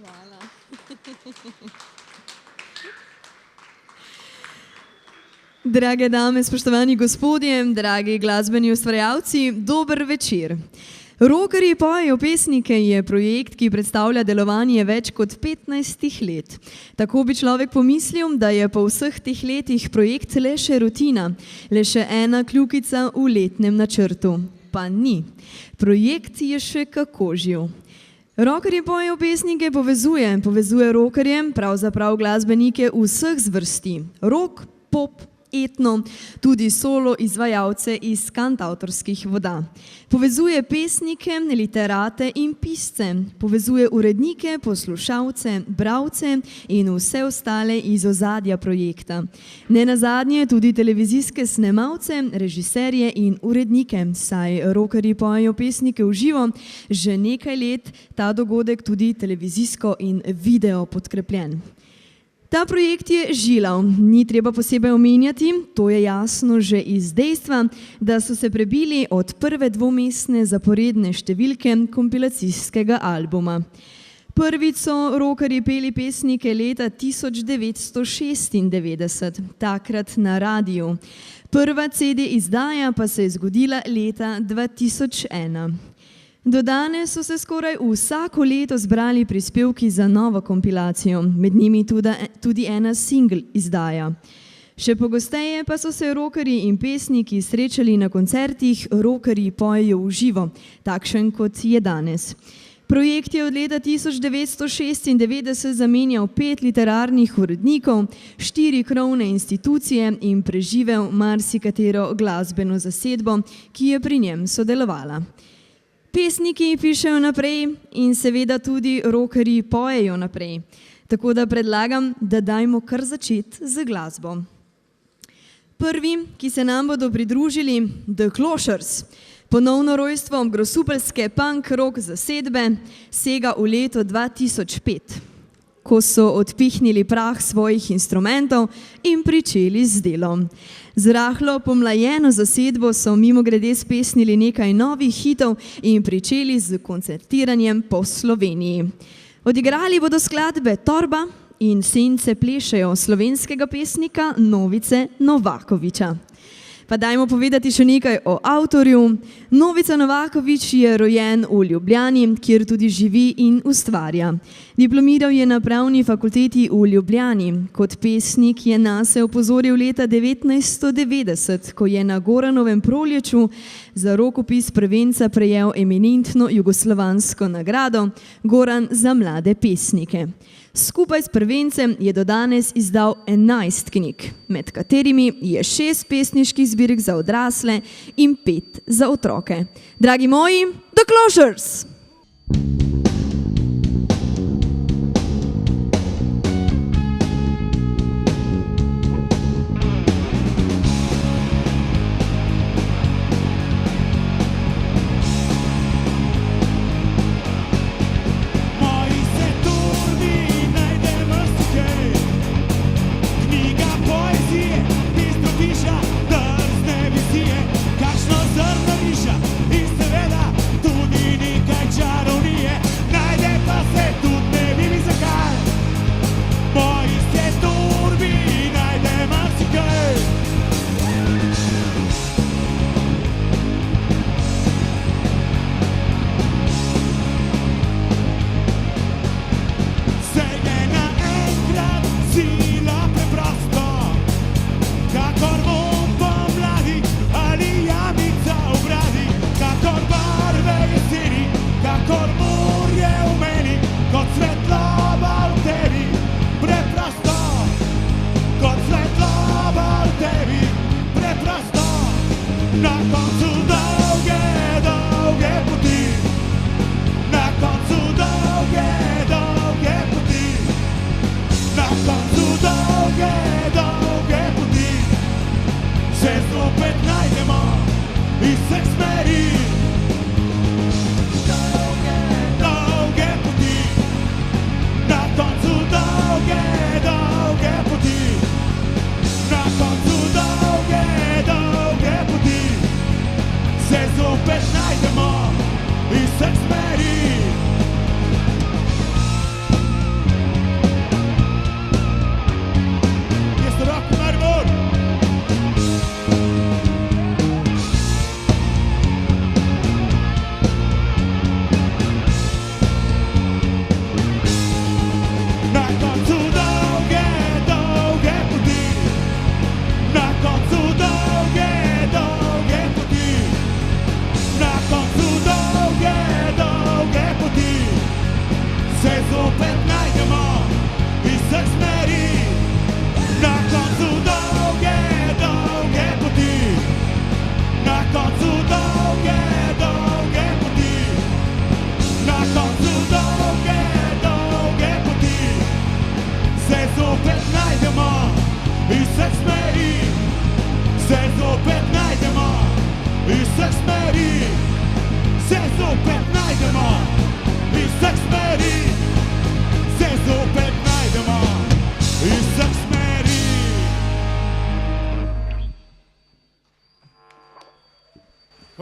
Hvala. Drage dame, spoštovani gospodje, dragi glasbeni ustvarjalci, dober večer. Rockerji pojejo pesnike je projekt, ki predstavlja delovanje več kot 15 let. Tako bi človek pomislil, da je po vseh teh letih projekt le še rutina, le še ena kljukica v letnem načrtu. Pa ni. Projekt je še kako živ. Rockerji pojejo pesnike povezuje rockerje, pravzaprav glasbenike vseh zvrsti. Rock, pop, etno, tudi solo izvajalce iz kantavtorskih voda. Povezuje pesnike, literate in pisce. Povezuje urednike, poslušalce, bralce in vse ostale iz ozadja projekta. Nenazadnje tudi televizijske snemalce, režiserje in urednike, saj rockerji pojejo pesnike v živo, že nekaj let ta dogodek tudi televizijsko in video podkrepljen. Ta projekt je žilav, ni treba posebej omenjati, to je jasno že iz dejstva, da so se prebili od prve dvomestne zaporedne številke kompilacijskega albuma. Prvič so rockerji peli pesnike leta 1996, takrat na radiju. Prva CD izdaja pa se je zgodila leta 2001. Do danes so se skoraj vsako leto zbrali prispevki za novo kompilacijo, med njimi tudi ena singl izdaja. Še pogosteje pa so se rockerji in pesniki srečali na koncertih Rockerji pojejo v živo, takšen kot je danes. Projekt je od leta 1996 zamenjal 5 literarnih urednikov, 4 krovne institucije in preživel marsikatero glasbeno zasedbo, ki je pri njem sodelovala. Pesniki pišejo naprej in seveda tudi rockerji pojejo naprej. Tako da predlagam, da dajmo kar začeti z glasbo. Prvi, ki se nam bodo pridružili, The Closhers. Ponovno rojstvo grosupeljske punk rock zasedbe sega v leto 2005, ko so odpihnili prah svojih instrumentov in pričeli z delom. Z rahlo pomlajeno zasedbo so mimogrede spesnili nekaj novih hitov in pričeli z koncertiranjem po Sloveniji. Odigrali bodo skladbe Torba in Sence plešejo slovenskega pesnika Novice Novakoviča. Pa dajmo povedati še nekaj o avtorju. Novica Novakovič je rojen v Ljubljani, kjer tudi živi in ustvarja. Diplomiral je na Pravni fakulteti v Ljubljani. Kot pesnik je nase opozoril leta 1990, ko je na Goranovem Proleču za rokopis prvenca prejel eminentno jugoslovansko nagrado Goran za mlade pesnike. Skupaj s prvencem je do danes izdal 11 knjig, med katerimi je 6 pesniških zbirk za odrasle in 5 za otroke. Dragi moji, The Closhers! Kakšno zrno riža in seveda tudi nekaj čarovnije.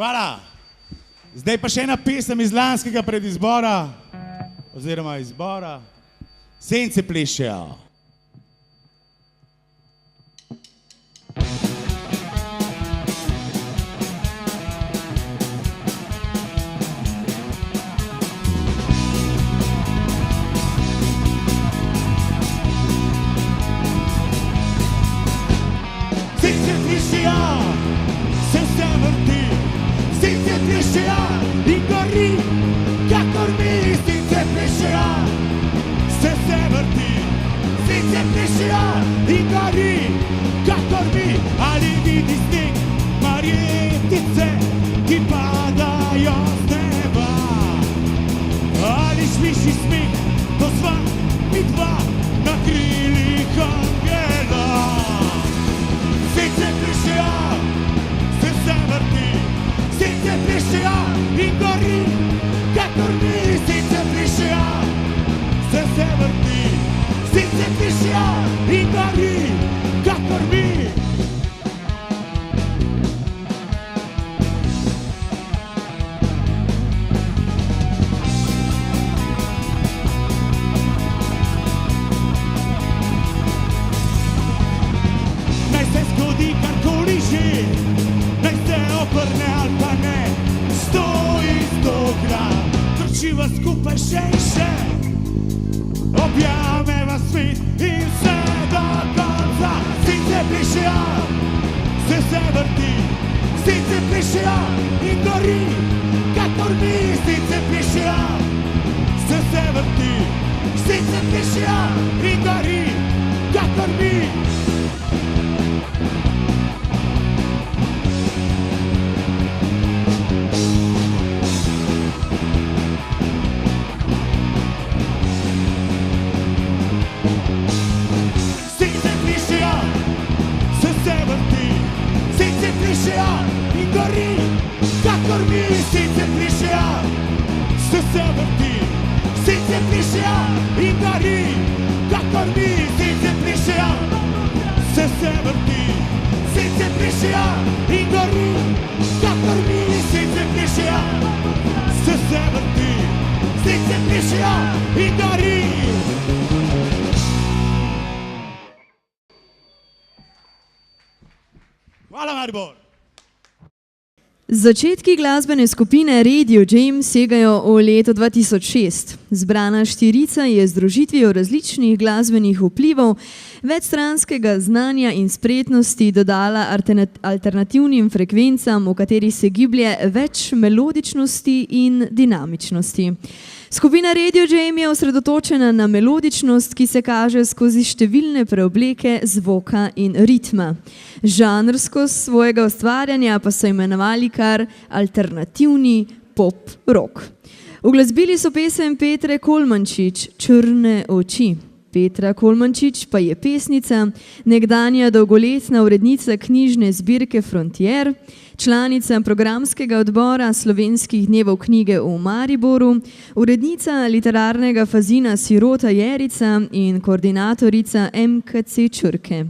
Hvala. Zdaj pa še ena pesem iz lanskega predizbora, oziroma izbora. Sence plešejo. Sence plešejo, se vse vrti. Sence plešejo in gori, kakor mi. Sence plešejo, se vse vrti. Sence plešejo in gori, kakor mi. Ali vidi sneg, marjetice, ki padajo z neba. Ali sliši smeh, ko sva mi dva na krilih angela. Sence plešejo, se vse vrti. Sence plešejo in gori, kakor mi. Sence plešejo, se vse vrti. Sence plešejo in gori, kakor mi. Naj se zgodi karkoli že, naj se obrne ali pa ne, stoji 100 gram, trčiva skupaj še in še, objameva svet in vse do konca. Sence plešejo, se vse vrti. Sence plešejo in gori, kakor mi. Sence plešejo, se vse vrti. Sence plešejo in gori, kakor mi. Sence plešejo, se vse vrti. Sence plešejo in gori, kakor mi. Sence plešejo, se vse vrti. Sence plešejo in gori, kakor mi. Sence plešejo, se vse vrti. Sence plešejo in gori, kakor mi. Sence plešejo, se vse vrti. Sence plešejo in gori. Hvala, Maribor. Začetki glasbene skupine Radio Jam segajo v leto 2006. Zbrana štirica je z združitvijo različnih glasbenih vplivov, večstranskega znanja in spretnosti dodala alternativnim frekvencam, v katerih se giblje več melodičnosti in dinamičnosti. Skupina Radio Jam je osredotočena na melodičnost, ki se kaže skozi številne preobleke zvoka in ritma. Žanrsko svojega ustvarjanja pa so imenovali kar alternativni pop rock. Uglasbili so pesem Petre Kolmančič Črne oči. Petra Kolmančič pa je pesnica, nekdanja dolgoletna urednica knjižne zbirke Frontier, članica programskega odbora Slovenskih dnevov knjige v Mariboru, urednica literarnega fazina Sirota Jerica in koordinatorica MKC Črke.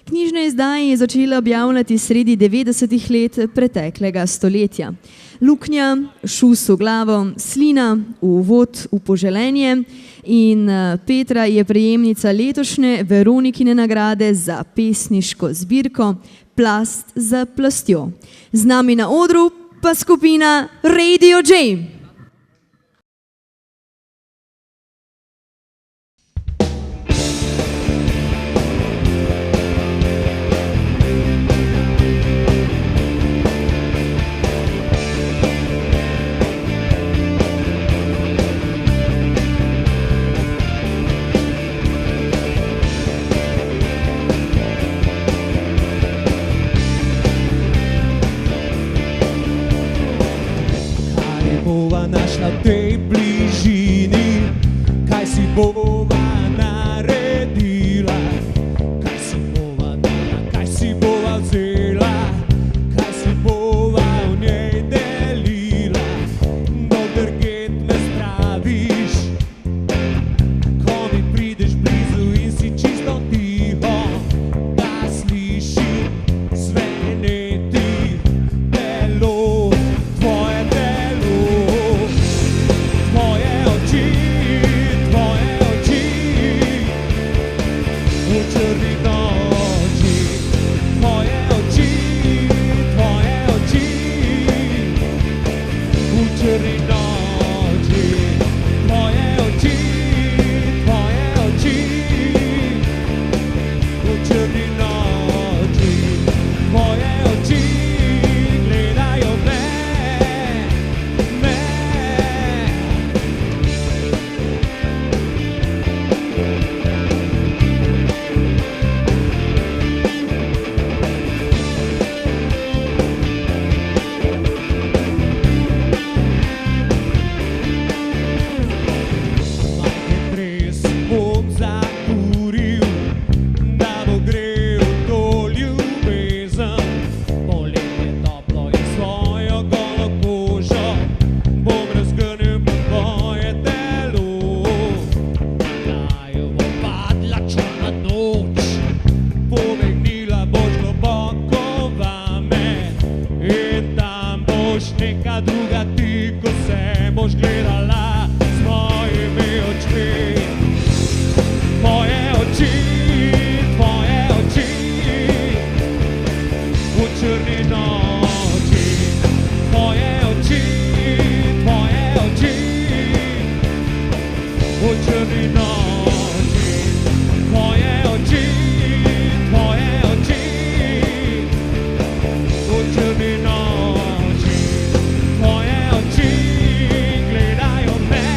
Knjižne izdaje je začela objavljati sredi 90-ih let preteklega stoletja. Luknja, Šus v glavo, Slina, Uvod v poželenje in Petra je prejemnica letošnje Veronikine nagrade za pesniško zbirko Plast za plastjo. Z nami na odru pa skupina Radio Jam. o giorni noci, tvoje oči, tvoje oči, o giorni noci, tvoje oči gledajo me.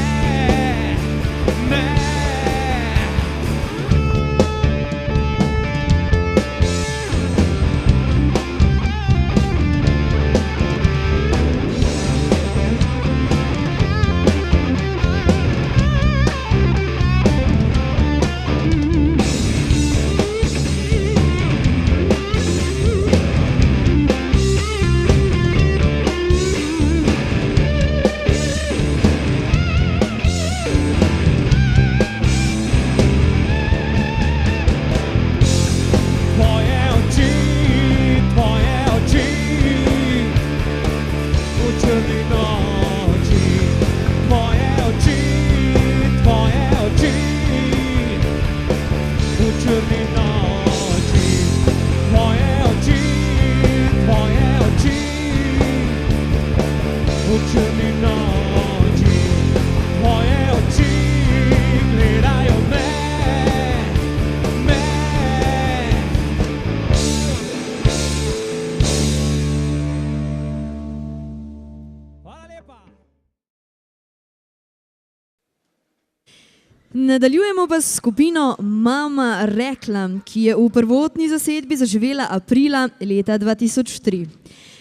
Nadaljujemo pa s skupino Mama rekla, ki je v prvotni zasedbi zaživela aprila leta 2003.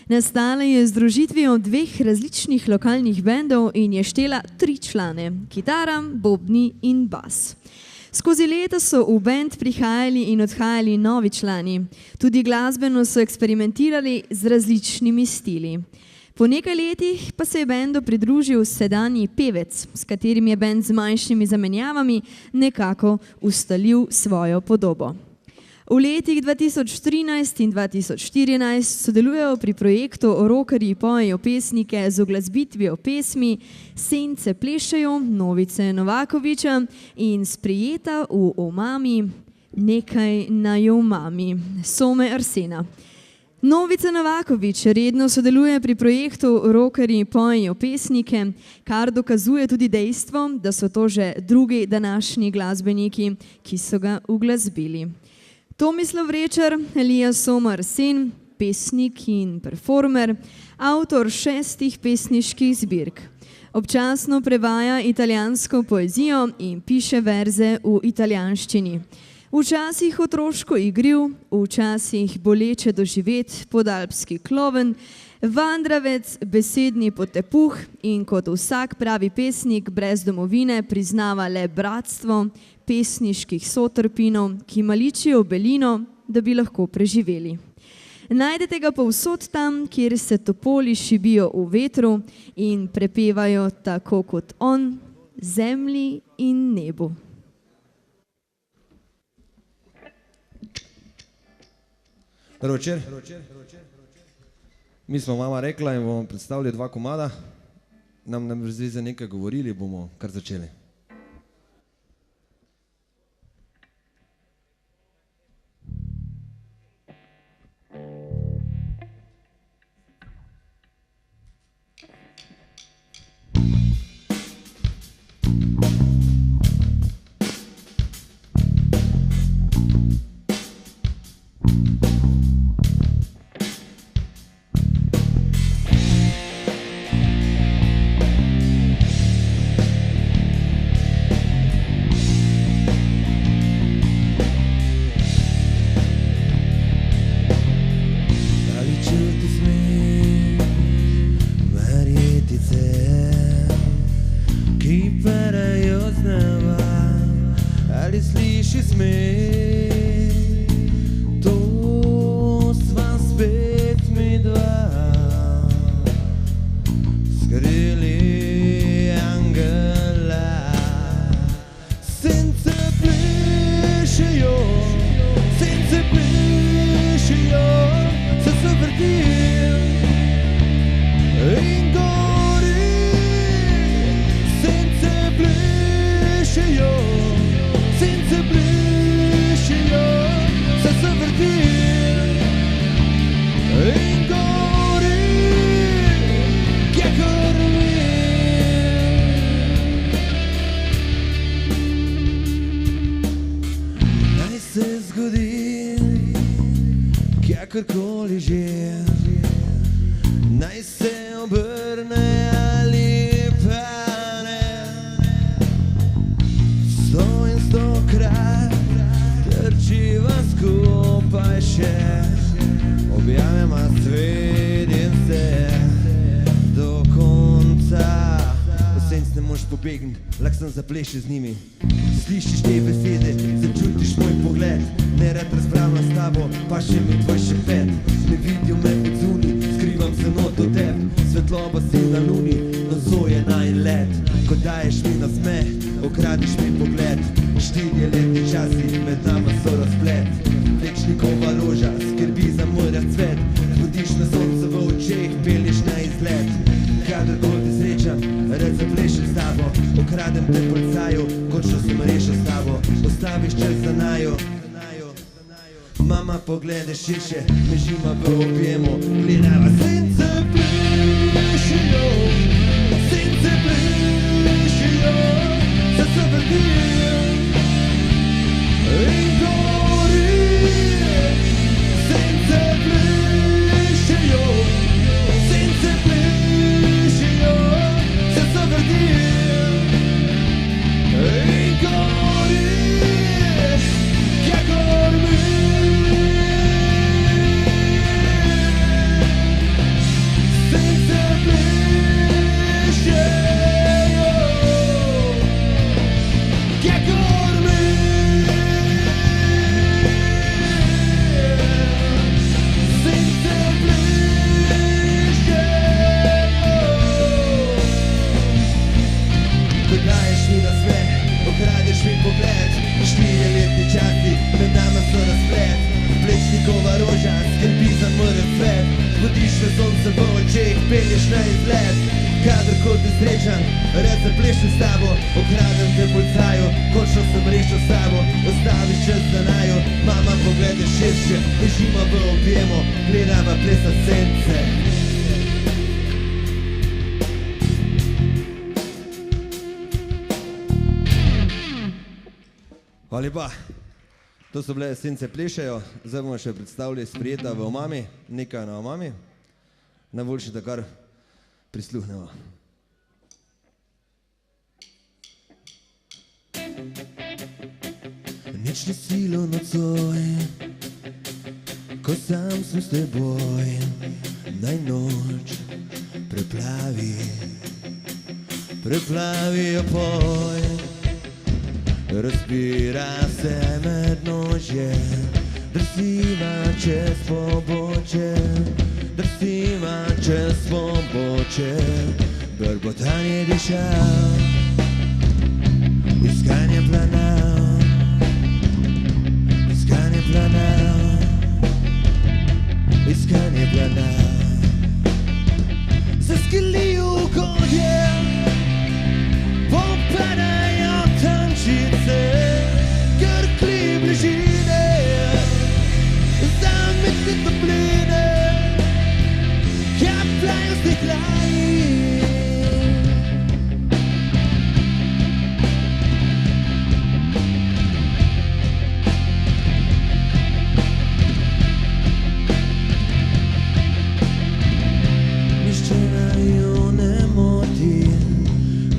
Nastala je z združitvijo dveh različnih lokalnih bendov in je štela 3 člane, kitara, bobni in bas. Skozi leta so v bend prihajali in odhajali novi člani. Tudi glasbeno so eksperimentirali z različnimi stili. Po nekaj letih pa se je bendu pridružil sedanji pevec, s katerim je bend z manjšimi zamenjavami nekako ustalil svojo podobo. V letih 2013 in 2014 sodelujejo pri projektu Rockerji pojejo pesnike z uglasbitvijo pesmi Sence plešejo Novice Novakoviča in sprejeta v Omami Nekaj naju mami Some Arsena. Novica Novakovič redno sodeluje pri projektu Rockerji pojejo pesnike, kar dokazuje tudi dejstvo, da so to že drugi današnji glasbeniki, ki so ga uglasbili. Tomislav Vrečar, Elija Some Arsen, pesnik in performer, avtor 6 pesniških zbirk. Občasno prevaja italijansko poezijo in piše verze v italijanščini. Včasih otroško igriv, včasih boleče doživet podalpski kloven, vandravec, besedni potepuh in kot vsak pravi pesnik brez domovine priznava le bratstvo pesniških sotrpinov, ki maličijo belino, da bi lahko preživeli. Najdete ga povsod tam, kjer se topoli šibijo v vetru in prepevajo tako kot on, zemlji in nebu. Dobro večer. Mi smo Mama rekla in bomo predstavili 2 komada. Nam ne bo zveze nekaj govorili, bomo kar začeli. zgodi, kakorkoli že, naj se obrne ali pa ne. 100 in 100krat trčiva skupaj še, objavljama svet in se do konca. V senc ne moš pobegnit, lahko sem zapleši z njimi. Slišiš te besede, začutiš moj pogled, nerad razpravljam s tabo, pa še mi tvoj šepet. Ne vidijo me od zunaj, skrivam se not od teb, svetloba si na luni, nozo je najin let. Ko daješ mi nasmeh, okradiš mi pogled, 4-letni časi med nama so razplet. Plečnikova roža skrbi za moj razcvet, budiš na sonce v očeh, pelješ na izlet. Kadarkoli te srečam, rad zaplešem s tabo, okradem te policaju, končno sem rešil s tabo. Ostaviš čas za naju, mama poglede širše, ležima v objemu, gledava sence plešejo, sence plešejo, se vrtijo in gori. Sence plešejo, sence plešejo, se vrtijo in gori, kakor mi. Okradeš mi pogled, 4-letni časi, med nama so razplet. Plečnikova roža skrbi za moj razcvet, budiš na sonce v očeh, pelješ na izlet. Kadarkoli te srečam, rad zaplešem s tabo, okradem te policaju, končno sem rešil s tabo. Ostaviš čas za naju, mama poglede širše, ležimo v objemu, gledava plesa sence. Hvala lepa. To so bile Sence plešejo. Zdaj bomo še predstavili Sprijeta v omami, nekaj na omami. Najboljše, da kar prisluhnemo. Nič ni silo nocoj, ko sam sem s teboj, naj noč preplavi opoj. Razpira se med nože, drsiva čez poboče, drsiva čez poboče. Brbotanje diša, iskanje planov, iskanje planov, iskanje planov. Zaskelijo ugodje, popadajo tančice, krkli bližine, zametne topline, kapljajo steklani.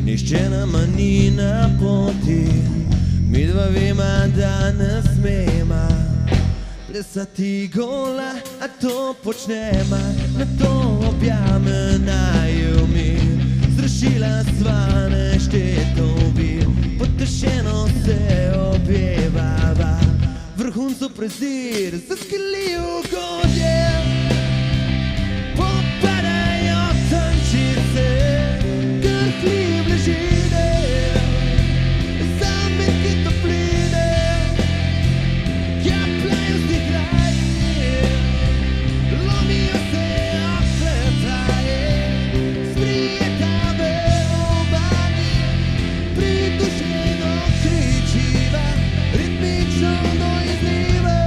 Nišče nama ni na poti, midva vema, da ne smema plesati gola, a to počnema, na to objame naju mi. Zrešila sva neštetovi, potešeno se objevava, vrhuncu prezir, zaskelijo ugodje, popadajo tančice, krhli bližine, zametke topline, kapljajo steklani, lomijo se okletaje, Sprijeta v omami, pridušeno kričiva, ritmično dojezljiva.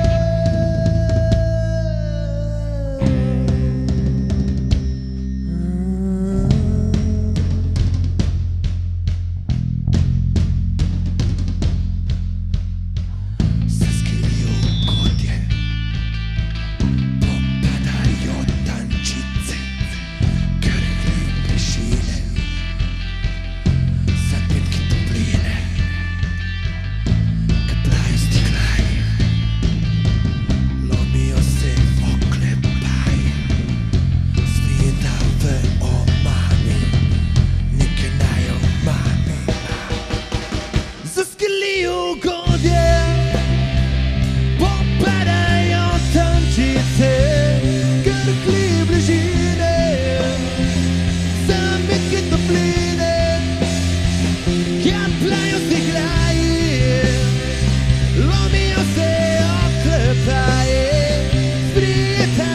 Plajo si glaji, lomijo se oklepaji, sprijete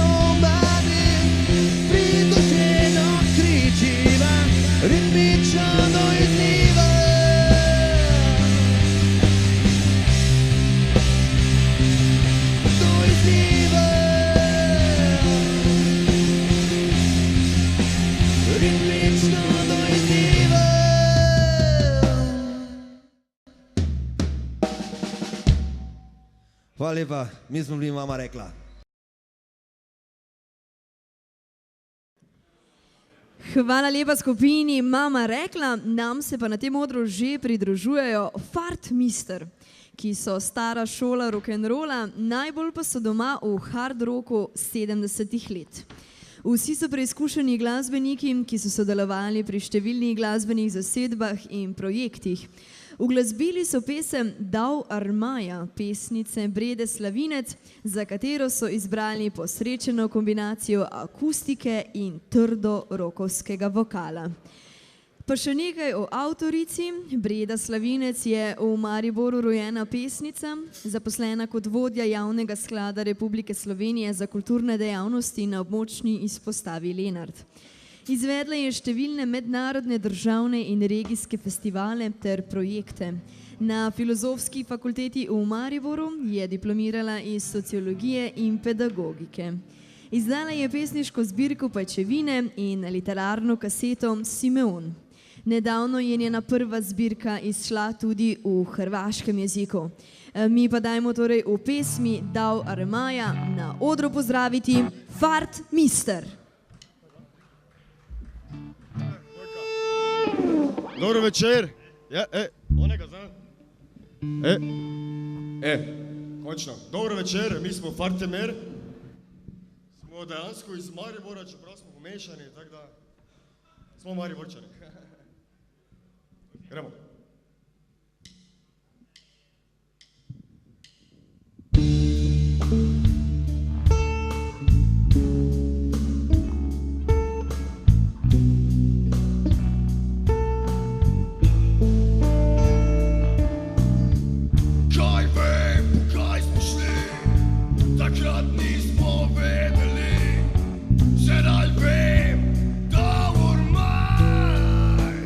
omani, pridušeno kričiva, ritmično dojezljiva. Dojezljiva. Ritmično dojezljiva. Hvala lepa, mi smo bili Mama rekla. Hvala lepa skupini Mama rekla, nam se pa na tem odru že pridružujejo Fartmister, ki so stara šola rock'n'rolla, najbolj pa so doma v hard rocku 70-ih let. Vsi so preizkušeni glasbeniki, ki so sodelovali pri številnih glasbenih zasedbah in projektih. Uglasbili so pesem Dal Armaja, pesnice Brede Slavinec, za katero so izbrali posrečeno kombinacijo akustike in trdo rokovskega vokala. Pa še nekaj o avtorici. Breda Slavinec je v Mariboru rojena pesnica, zaposlena kot vodja javnega sklada Republike Slovenije za kulturne dejavnosti na območni izpostavi Lenart. Izvedla je številne mednarodne, državne in regijske festivale ter projekte. Na Filozofski fakulteti v Mariboru je diplomirala iz sociologije in pedagogike. Izdala je pesniško zbirko Pajčevine in literarno kaseto Simeon. Nedavno je njena prva zbirka izšla tudi v hrvaškem jeziku. Mi pa dajmo torej v pesmi Dal Armaja na odru pozdraviti Fartmister. Dobro večer. Onega znam. Končno. Dobro večer, mi smo Fartemer. Smo dejansko iz Maribora, čeprav smo pomešani, tako da smo Mariborčani. Gremo. Takrat nismo vedeli, sedaj vem, da urmaj.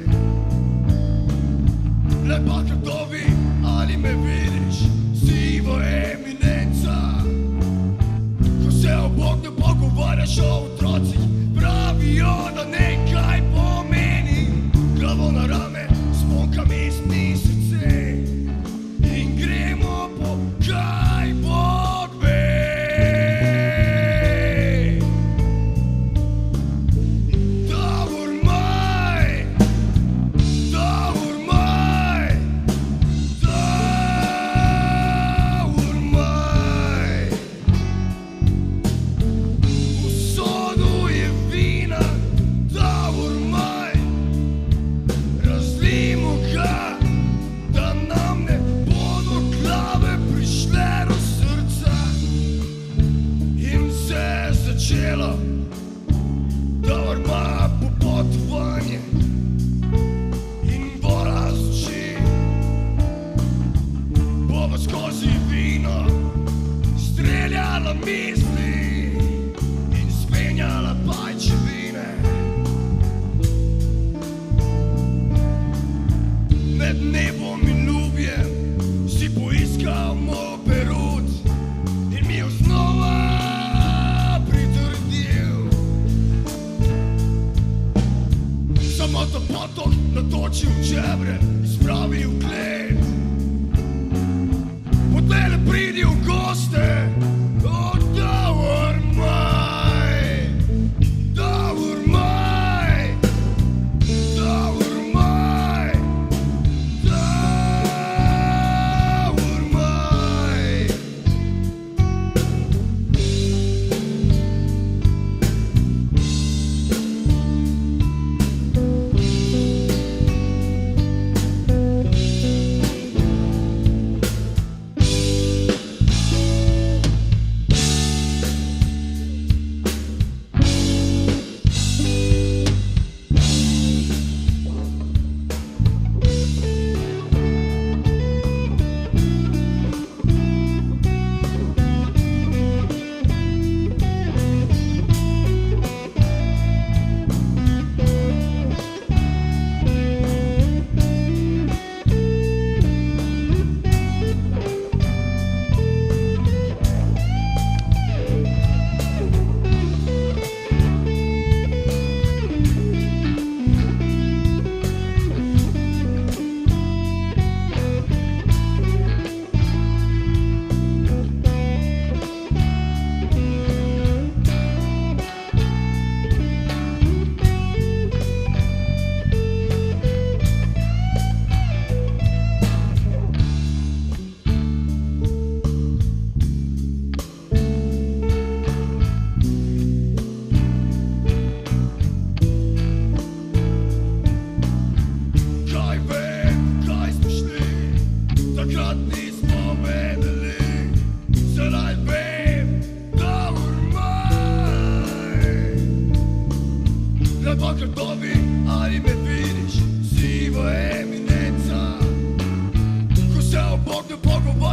Lepa krtovi, ali me vidiš, sivo eminenca. Ko se o Bog ne pogovarjaš o otrocih, pravijo, da nekaj pomeni. Glavo na rame, s bonkami sni srce in gremo po kaj Bog ve.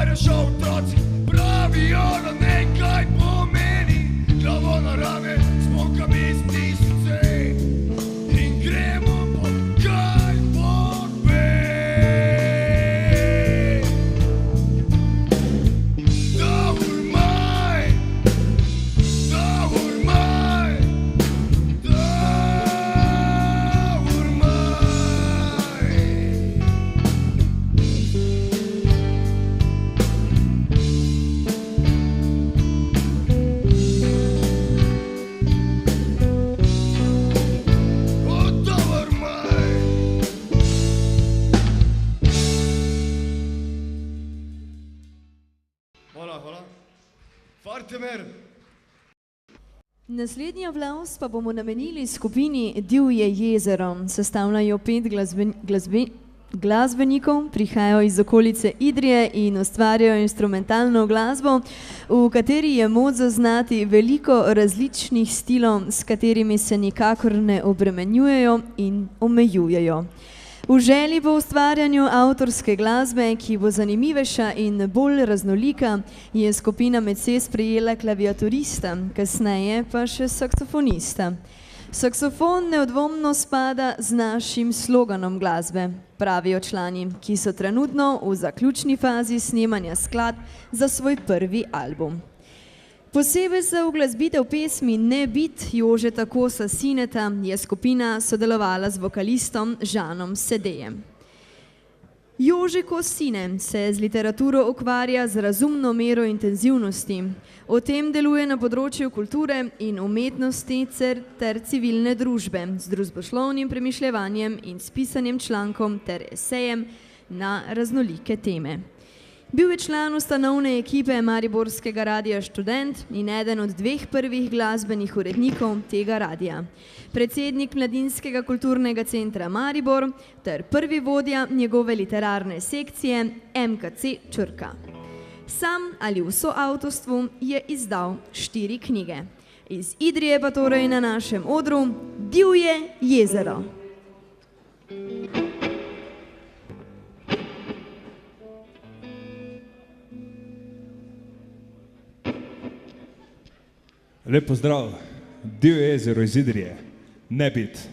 pogovarja, še otroci pravijo, da nekaj pomeni. Glavo na rame, s pokami iz ptičice in gremo po kaj Bog ve. Davor maj, Davor maj, Davor maj. O, Davor maj. Hvala, hvala. Fartemer. Naslednji aplavz pa bomo namenili skupini Divje jezero. Sestavljajo 5 glasbenikov, prihajajo iz okolice Idrije in ustvarjajo instrumentalno glasbo, v kateri je moč zaznati veliko različnih stilov, s katerimi se nikakor ne obremenjujejo in omejujejo. V želji po ustvarjanju avtorske glasbe, ki bo zanimivejša in bolj raznolika, je skupina Mece sprejela klaviaturista, kasneje pa še saksofonista. Saksofon nedvomno spada z našim sloganom glasbe, pravijo člani, ki so trenutno v zaključni fazi snemanja skladb za svoj prvi album. Posebej za uglasbitev pesmi Ne bit Jožeta Kosa Sineta je skupina sodelovala z vokalistom Žanom Sedejem. Jože Kos Sine se z literaturo ukvarja z razumno mero intenzivnosti. O tem deluje na področju kulture in umetnosti ter civilne družbe z družboslovnim premišljevanjem in s pisanjem člankom ter esejem na raznolike teme. Bil je član ustanovne ekipe mariborskega radia Študent in eden od 2 prvih glasbenih urednikov tega radia. Predsednik Mladinskega kulturnega centra Maribor ter prvi vodja njegove literarne sekcije MKC Črka. Sam ali v soavtorstvu je izdal 4 knjige. Iz Idrije pa torej na našem odru Divje jezero. Lep pozdrav, Divje jezero iz Idrije, Ne bit.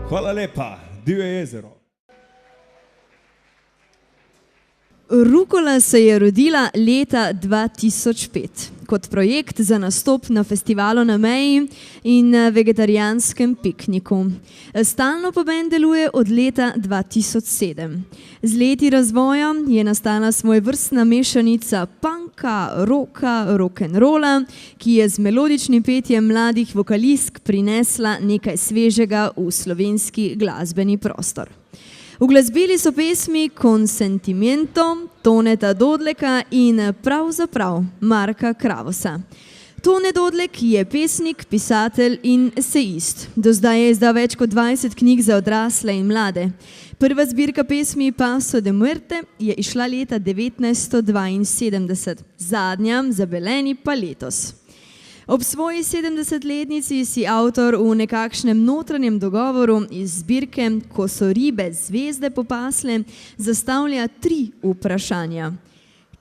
Hvala lepa, Divje jezero. Rukola se je rodila leta 2005 kot projekt za nastop na festivalu Na meji in vegetarijanskem pikniku. Stalno pa bend deluje od leta 2007. Z leti razvoja je nastala svojevrstna mešanica punka, rocka, rock'n'rolla, ki je z melodičnim petjem mladih vokalistk prinesla nekaj svežega v slovenski glasbeni prostor. Uglasbili so pesmi Consentimiento, Toneta Dodleka in pravzaprav Marka Kravosa. Tone Dodlek je pesnik, pisatelj in esejist. Do zdaj je izdal več kot 20 knjig za odrasle in mlade. Prva zbirka pesmi Paso de Muerte je išla leta 1972, zadnja Zabeleni pa letos. Ob svoji 70-letnici si avtor v nekakšnem notranjem dogovoru iz zbirke Ko so ribe zvezde popasle zastavlja 3 vprašanja.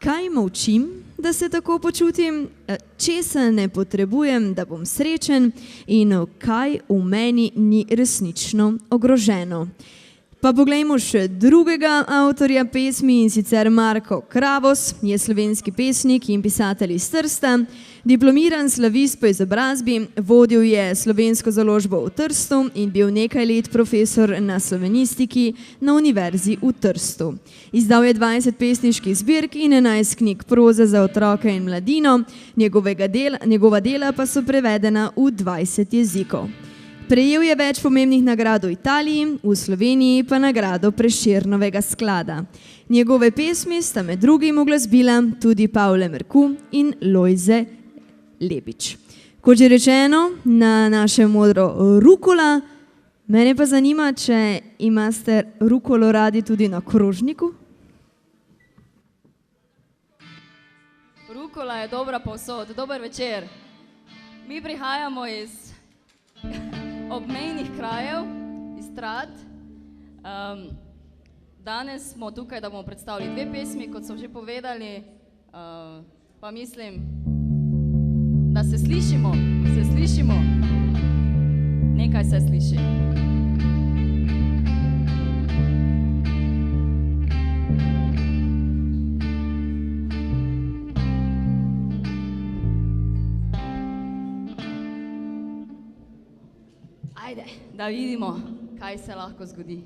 Kaj molčim, da se tako počutim? Česa ne potrebujem, da bom srečen? In kaj v meni ni resnično ogroženo? Pa poglejmo še drugega avtorja pesmi, in sicer Marko Kravos, je slovenski pesnik in pisatelj iz Trsta, diplomiran slavist po izobrazbi, vodil je slovensko založbo v Trstu in bil nekaj let profesor na slovenistiki na Univerzi v Trstu. Izdal je 20 pesniških zbirk in 11 knjig proze za otroke in mladino, njegova dela pa so prevedena v 20 jezikov. Prejel je več pomembnih nagrad v Italiji, v Sloveniji pa nagrado Prešernovega sklada. Njegove pesmi sta med drugim uglasbila tudi Pavle Merku in Lojze Lebič. Kot že rečeno, na našem modro rukola. Mene pa zanima, če imate rukolo radi tudi na krožniku? Rukola je dobra povsod. Dober večer. Mi prihajamo iz obmejnih krajev, iz Trad. Danes smo tukaj, da bomo predstavili 2 pesmi, kot so že povedali, pa mislim, da se slišimo, nekaj se sliši. Ajde, da vidimo, kaj se lahko zgodi.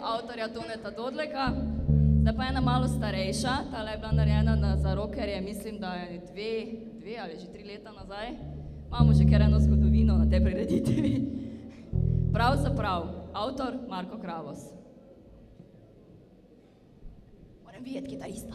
avtorja Toneta Dodleka. Zdaj pa ena malo starejša, tale je bila narejena za rockerje, mislim, da je dve ali že 3 leta nazaj. Imamo že kar eno zgodovino na tej prireditvi. Pravzaprav, avtor Marko Kravos. Moram videti kitarista.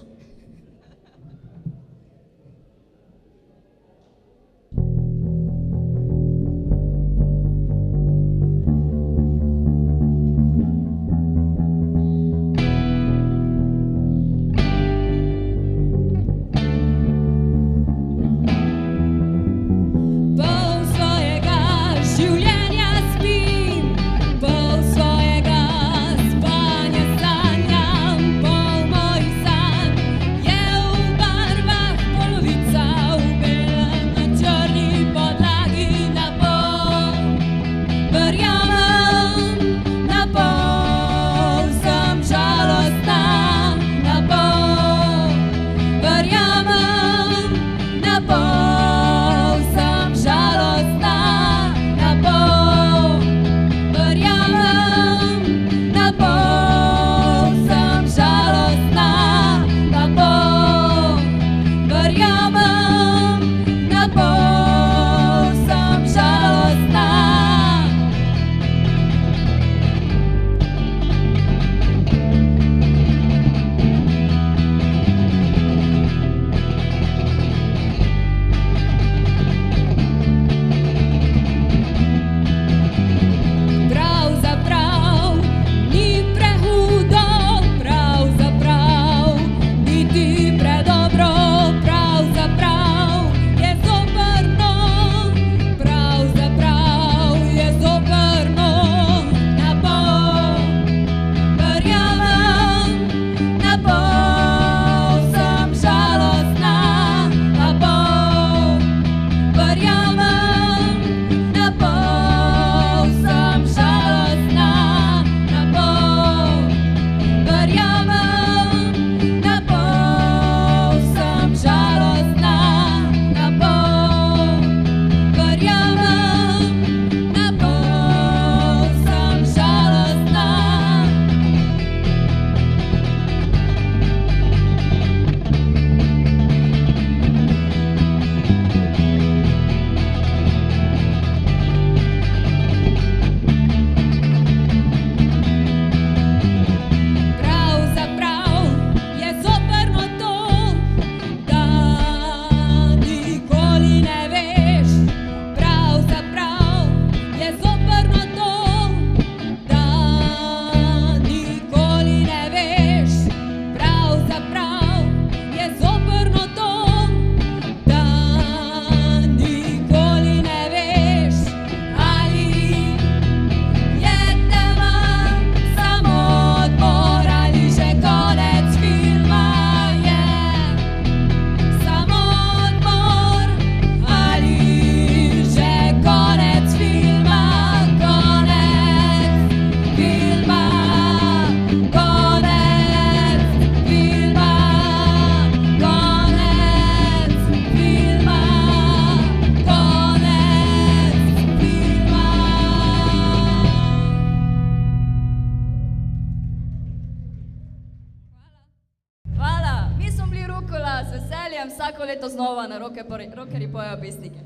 Vsako leto znova na Rockerji pojejo pesnike.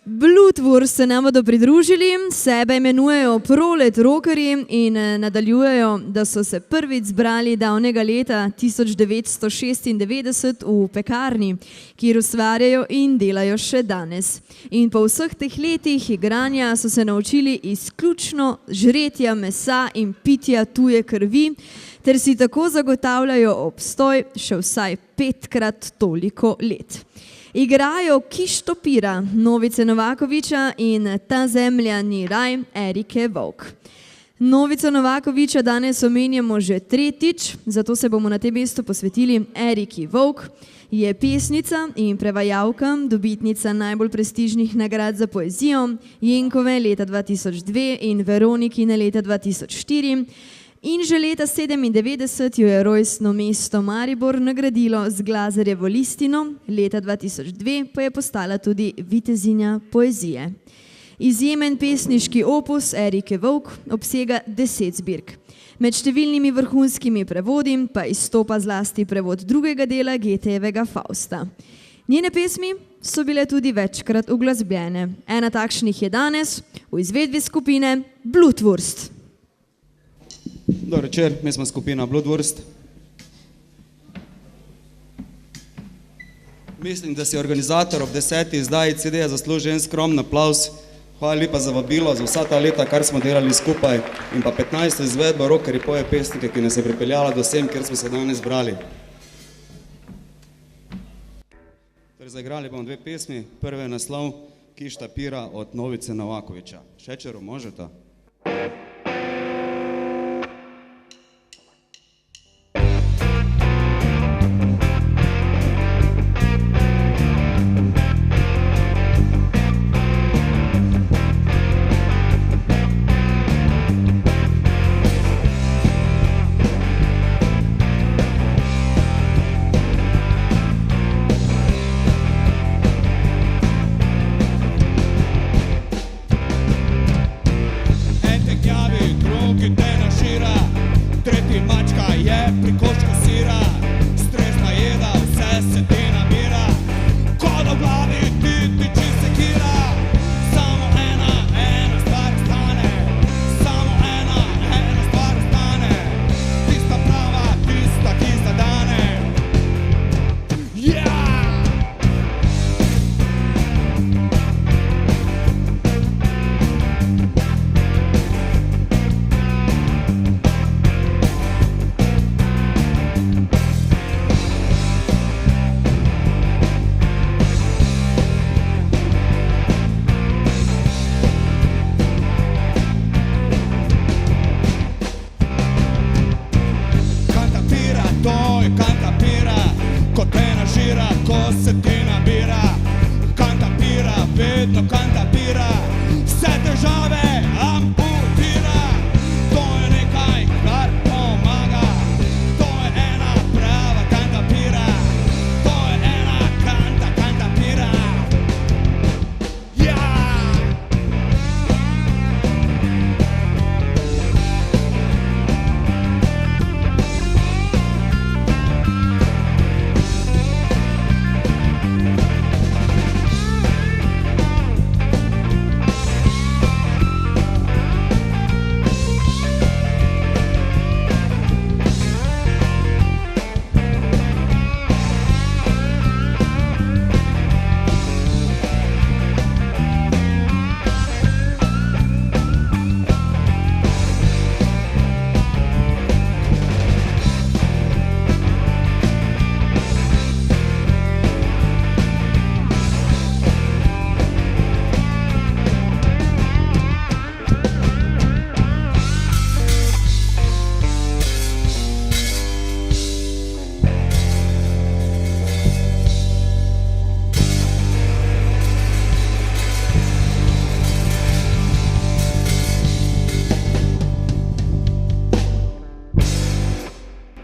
Blutvur se nam bodo pridružili, sebe imenujejo Prolet Rockerji in nadaljujejo, da so se prvič zbrali davnega leta 1996 v Pekarni, kjer ustvarjajo in delajo še danes. In po vseh teh letih igranja so se naučili izključno žretja mesa in pitja tuje krvi, ter si tako zagotavljajo obstoj še vsaj 5-krat toliko let. Igrajo Kiš topira Novice Novakoviča in Ta zemlja ni raj Erike Vovk. Novico Novakoviča danes omenjamo že tretjič, zato se bomo na tem mestu posvetili Eriki Vovk. Je pesnica in prevajalka, dobitnica najbolj prestižnih nagrad za poezijo, Jenkove leta 2002 in Veronikine leta 2004. In že leta 1997 jo je rojstno mesto Maribor nagradilo z Glazerjevo listino, leta 2002 pa je postala tudi vitezinja poezije. Izjemen pesniški opus Erike Vovk obsega 10 zbirk. Med številnimi vrhunskimi prevodi pa izstopa zlasti prevod drugega dela Goethejevega Fausta. Njene pesmi so bile tudi večkrat uglasbljene. Ena takšnih je danes v izvedbi skupine Blutwurst. Dober večer, mi smo skupina Blutwurst. Mislim, da si organizator ob 10. izdaji CD-ja zasluži en skromen aplavz. Hvala lepa za vabilo, za vsa ta leta, kar smo delali skupaj, in pa 15. izvedba Rockerji poje pesnike, ki nas je pripeljala do sem, kjer smo se danes zbrali. Zaigrali bomo 2 pesmi. Prvi je naslov Kišta pira od Novice Novakovića. Šečeru, možete?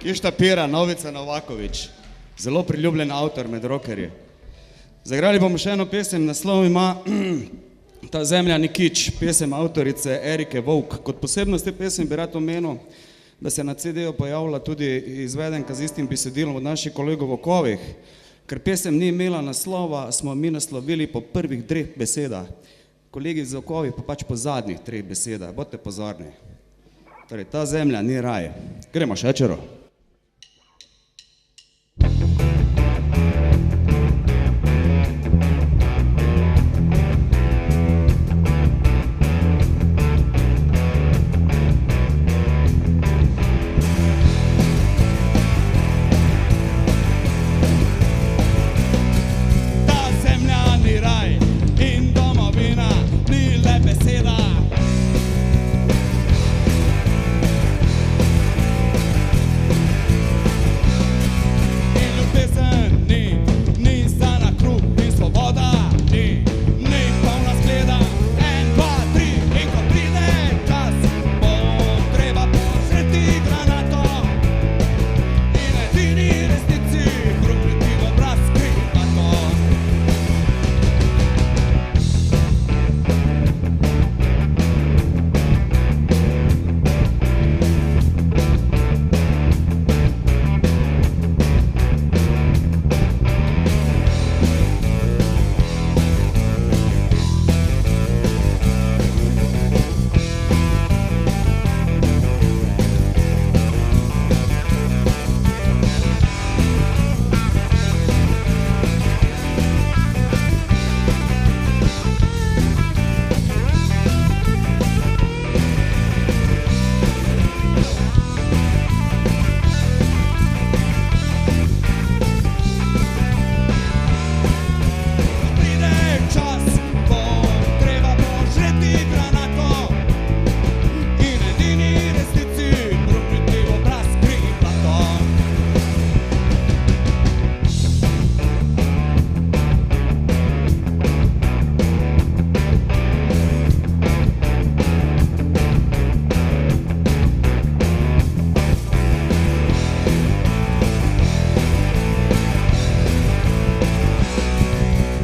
Kišta pira, Novica Novaković, zelo priljubljen avtor med rockerji. Zaigrali bomo še eno pesem, naslov ima Ta zemlja ni kič, pesem avtorice Erike Vovk. Kot posebnost te pesem bi rad omenil, da se na CD-ju pojavila tudi izvedenka z istim besedilom od naših kolegov Vokovih. Ker pesem ni imela naslova, smo mi naslovili po prvih 3 besedah. Kolegi z Vokovih pa pač po zadnjih 3 besedah. Bodite pozorni. Torej, ta zemlja ni raj. Gremo, Šečero.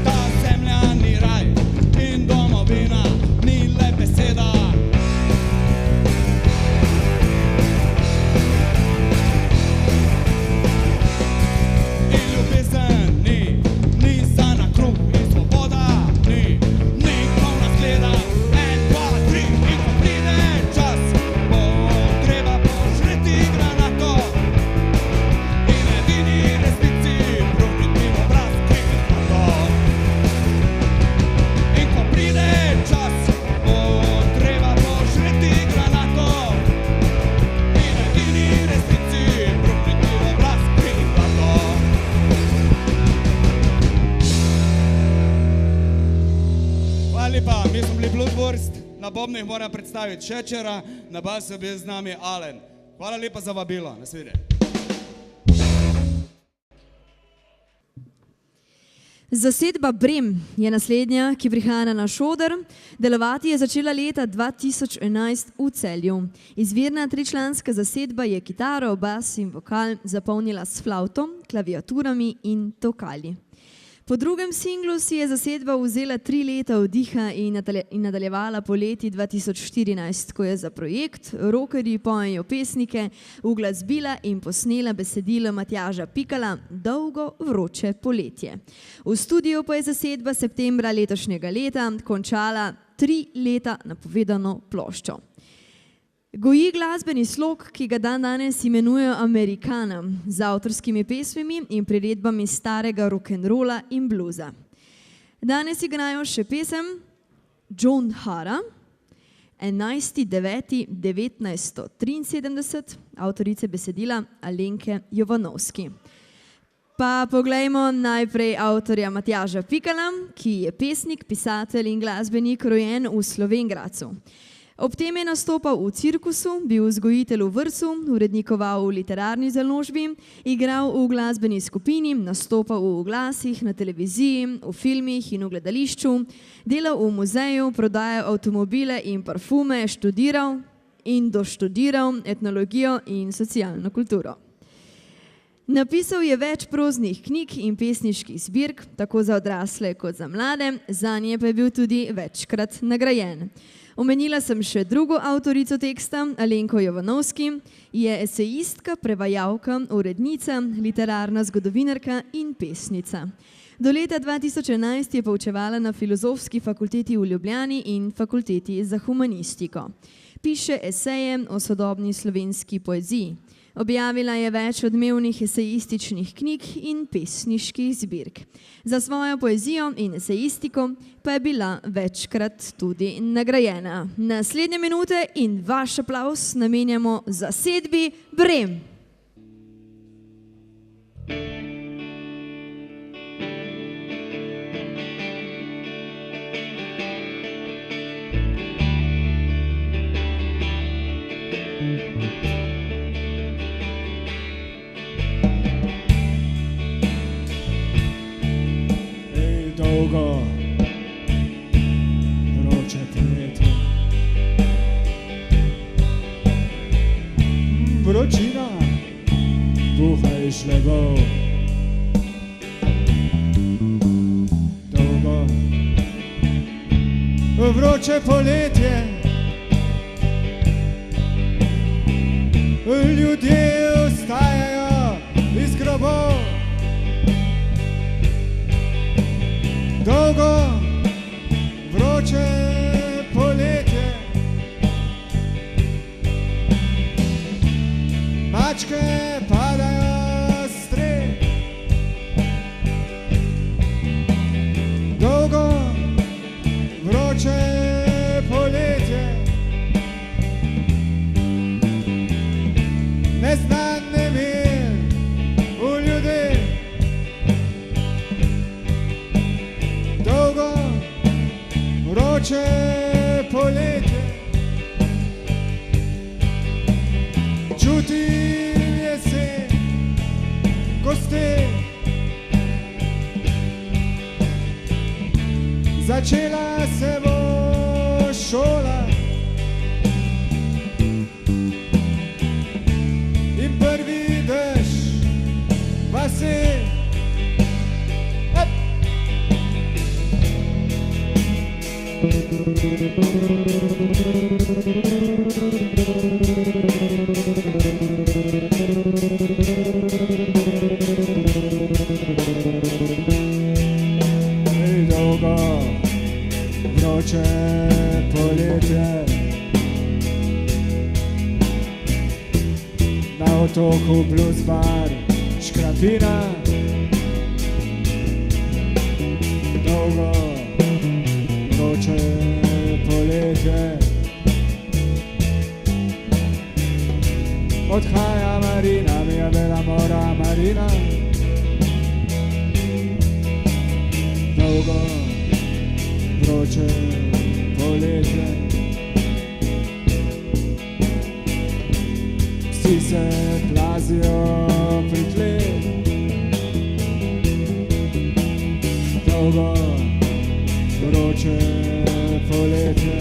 Ta zemlja ni raj in domovina ni le beseda. In ljubezen ni za na kruh in svoboda ni polna zgleda. 1, 2, 3 in ko pride čas, bo treba požreti granato in edini resnici bruniti v obraz krivi zlato. In ko pride čas, bo treba požreti granato in edini resnici bruniti v obraz krivi zlato. Hvala lepa, mi smo bili Bloodwurst, na bobnih moram predstaviti Šečera, na basu je bil z nami Alen. Hvala lepa za vabilo, nasvidenje. Zasedba Brem je naslednja, ki prihaja na naš oder. Delovati je začela leta 2011 v Celju. Izvirna tričlanska zasedba je kitaro, bas in vokal zapolnila s flavtom, klaviaturami in tokali. Po drugem singlu si je zasedba vzela 3 leta oddiha in nadaljevala po leti 2014, ko je za projekt Rockerji pojejo pesnike uglasbila in posnela besedilo Matjaža Pikala Dolgo vroče poletje. V studiu pa je zasedba septembra letošnjega leta končala 3 leta napovedano ploščo. Goji glasbeni slog, ki ga danes imenujejo Americana, z avtorskimi pesmimi in priredbami starega rock'n'rolla in bluza. Danes igrajo še pesem John Hara, 11.9.1973, avtorice besedila Alenke Jovanovski. Pa poglejmo najprej avtorja Matjaža Pikala, ki je pesnik, pisatelj in glasbenik, rojen v Slovenj Gradcu. Ob tem je nastopal v cirkusu, bil vzgojitelj v vrtcu, urednikoval v literarni založbi, igral v glasbeni skupini, nastopal v oglasih, na televiziji, v filmih in v gledališču, delal v muzeju, prodajal avtomobile in parfume, študiral in doštudiral etnologijo in socialno kulturo. Napisal je več proznih knjig in pesniških zbirk, tako za odrasle kot za mlade, zanje pa je bil tudi večkrat nagrajen. Omenila sem še drugo avtorico teksta, Alenko Jovanovski, je esejistka, prevajalka, urednica, literarna zgodovinarka in pesnica. Do leta 2011 je poučevala na Filozofski fakulteti v Ljubljani in Fakulteti za humanistiko. Piše eseje o sodobni slovenski poeziji. Objavila je več odmevnih esejističnih knjig in pesniških zbirk. Za svojo poezijo in esejistiko pa je bila večkrat tudi nagrajena. Naslednje minute in vaš aplavz namenjamo zasedbi Brem. Dolgo vroče poletje, vročina buha iz žlebov. Dolgo vroče poletje, ljudje vstajajo iz grobov. Dolgo vroče poletje, mačke padajo s streh. Dolgo vroče poletje, neznan nemir v ljudeh. Dolgo vroče poletje, čutim jesen Dolgo, vroče poletje, na otoku blues bar, škrapina. Dolgo, vroče poletje, odhaja Marina, mia bella mora Marina. Dolgo, vroče poletje, vsi se plazijo pri tleh. Dolgo, vroče poletje,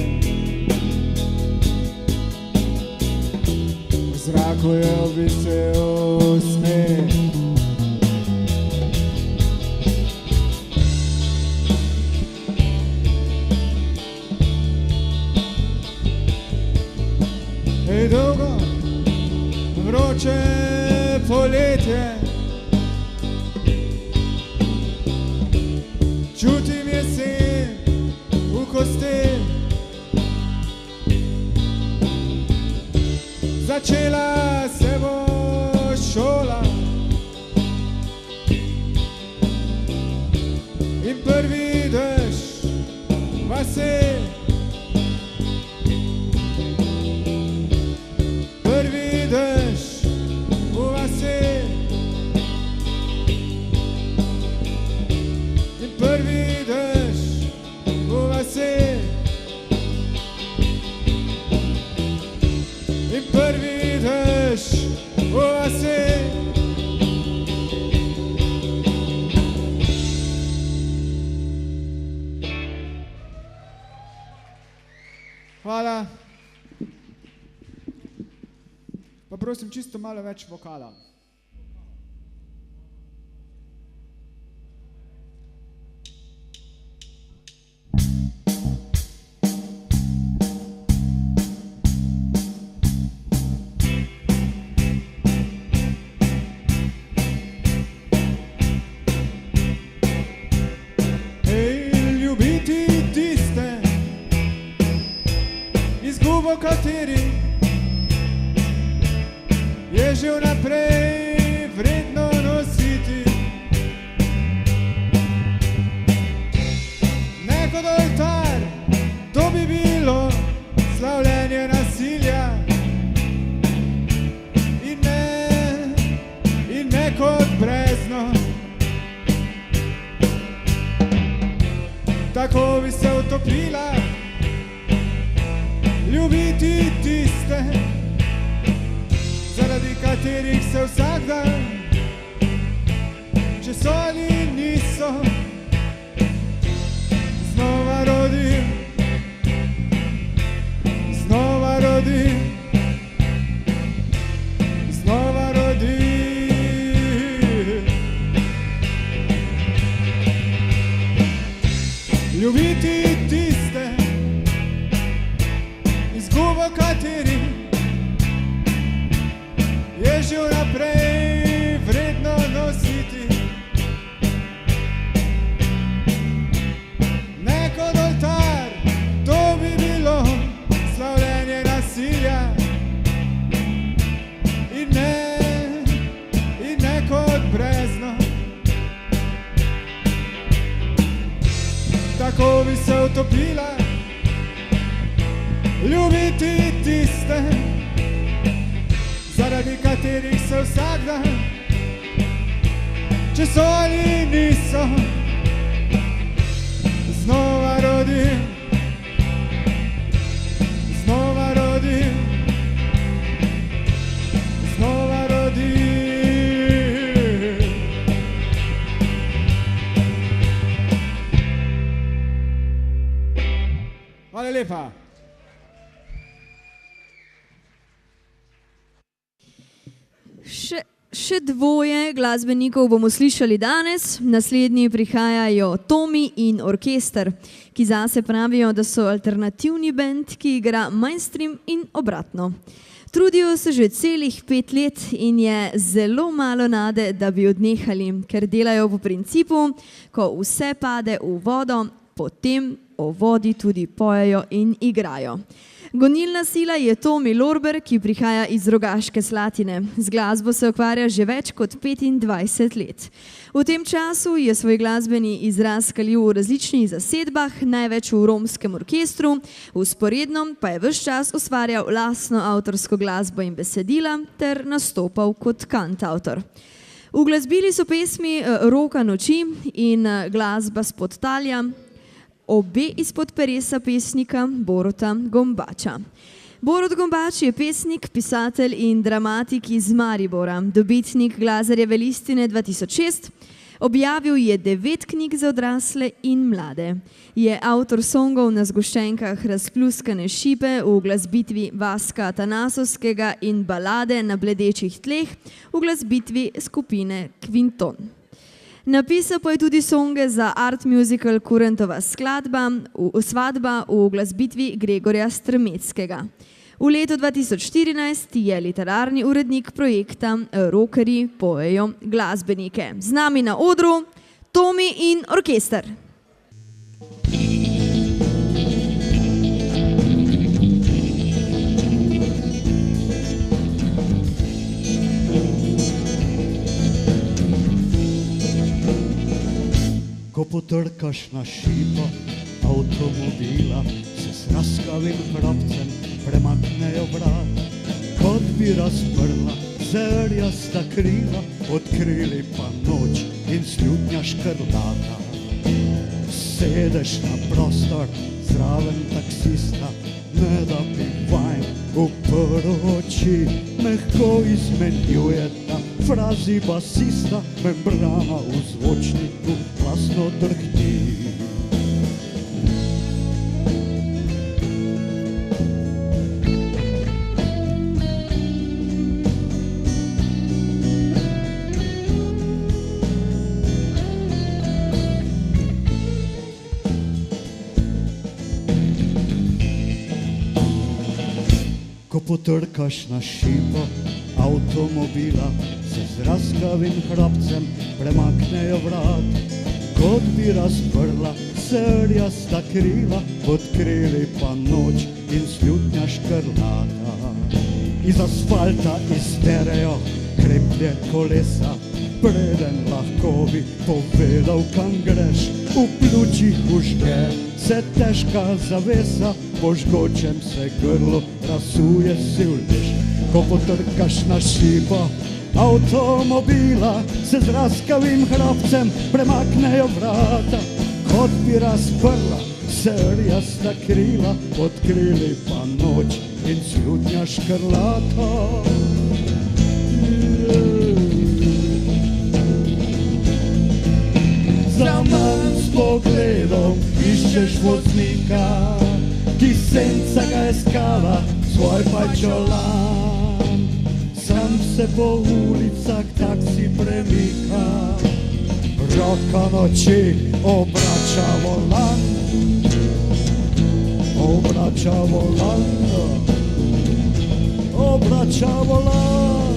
v zraku je obvisel smeh. Ej, dolgo, vroče poletje, čutim jesen v kosteh. Začela se bo šola in prvi dež vase. Prvi dež v vase in prvi dež v vase in prvi dež v vase. Hvala. Pa prosim, čisto malo več vokala. Ej, ljubiti tiste, izgubo kateri je že vnaprej vredno nositi. Ne kot oltar, to bi bilo slavljenje nasilja. In ne kot brezno, tako bi se utopila. Ljubiti tiste, zaradi katerih se vsak dan, če so ali niso, znova rodim, znova rodim, znova rodim. Ljubiti tiste, izgubo katerih je že vnaprej vredno nositi. Ne kot oltar, to bi bilo slavljenje nasilja. In ne kot brezno, tako bi se utopila. Ljubiti tiste, zaradi katerih se vsak dan, če so ali niso, znova rodim, znova rodim, znova rodim. Hvala lepa. Še dvoje glasbenikov bomo slišali danes, naslednji prihajajo Tomi in Orkester, ki zase pravijo, da so alternativni band, ki igra mainstream in obratno. Trudijo se že celih 5 let in je zelo malo nade, da bi odnehali, ker delajo po principu, ko vse pade v vodo, potem o vodi tudi pojejo in igrajo. Gonilna sila je Tomi Lorber, ki prihaja iz Rogaške Slatine. Z glasbo se ukvarja že več kot 25 let. V tem času je svoj glasbeni izraz kalil v različnih zasedbah, največ v romskem orkestru, vzporedno pa je ves čas ustvarjal lastno avtorsko glasbo in besedila ter nastopal kot kantavtor. Uglasbili so pesmi Roka noči in Glasba s Podtalja, obe izpod peresa pesnika Boruta Gombača. Borut Gombač je pesnik, pisatelj in dramatik iz Maribora, dobitnik Glazarjeve listine 2006, objavil je 9 knjig za odrasle in mlade. Je avtor songov Na zgoščenkah razpluskane šipe v glasbitvi Vaska Atanasovskega in Balade na bledečih tleh v glasbitvi skupine Quinton. Napisal pa je tudi songe za art musical Kurentova svadba v glasbitvi Gregorja Strmeckega. V letu 2014 je literarni urednik projekta Rockerji pojejo glasbenike. Z nami na odru Tomi in Orkester. Ko potrkaš na šipo avtomobila, se s raskavim hrapcem premaknejo vrat. Kot bi razprla zrjasta krila, odkrili pa noč in slutnja škrlata. Sedeš na prostor zraven taksista, ne da bi vajn uprl oči, mehko izmenjujeta frazi basista, membrana v zvočniku glasno drhti. Ko potrkaš na šipo avtomobila, se z raskavim hrapcem premaknejo vrat. Kot bi razprla srjasta krila, odkrili pa noč in slutnja škrlata. Iz asfalta izterejo kreplje kolesa, preden lahko bi povedal, kam greš. V pljučih užge se težka zavesa, po žgočem se grlu rasuje silniš. Ko potrkaš na šipo avtomobila, se z raskavim hrapcem premaknejo vrata. Kot bi razprla srjasta krila, odkrili pa noč in slutnja škrlata. Zaman s pogledom iščeš voznika, ki senca ga je skala svoj pajčolan. Sam se po ulicah taksi premika, roka noči obrača volan, obrača volan, obrača volan.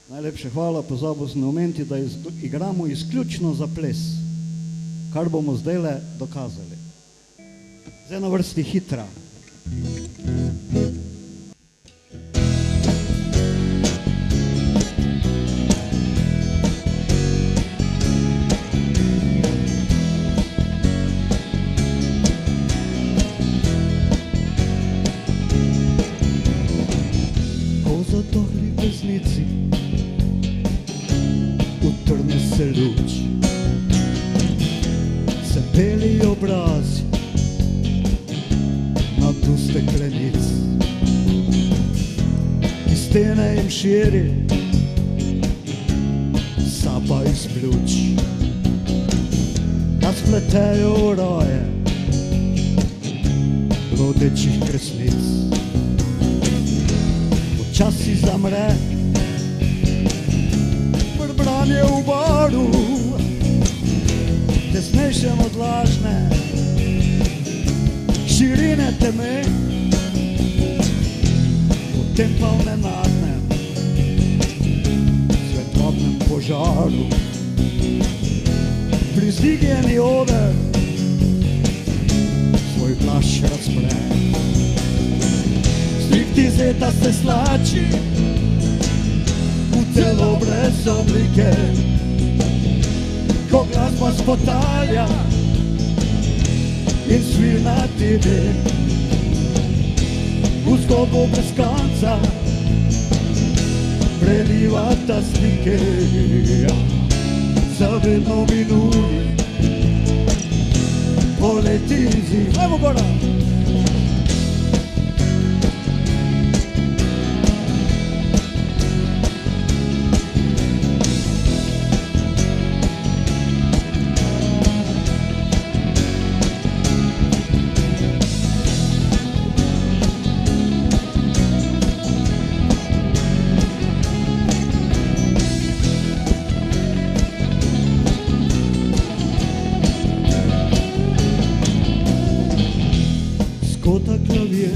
Najlepše hvala, pozabil sem omeniti, da igramo izključno za ples, kar bomo zdajle dokazali. Zdaj na vrsti Hitra. Ko zadohli pesnici utrne se luč, se beli obrazi na dnu steklenic, iz stene jim širi sapa iz pljuč. Da razpletejo roje rodečih kresnic. Počasi zamre brbranje v baru, tesnejšem od lažne širine teme, potem pa v nenadnem svetlobnem požaru prizdvignjeni oder svoj plašč razpre. Striptizeta se slači v telo brez oblike, ko glasba spotalja in svilna TV. V zgodbo brez konca prelivata slike, zavedno minuli poleti in zim. Ajmo gora! Skota klavir,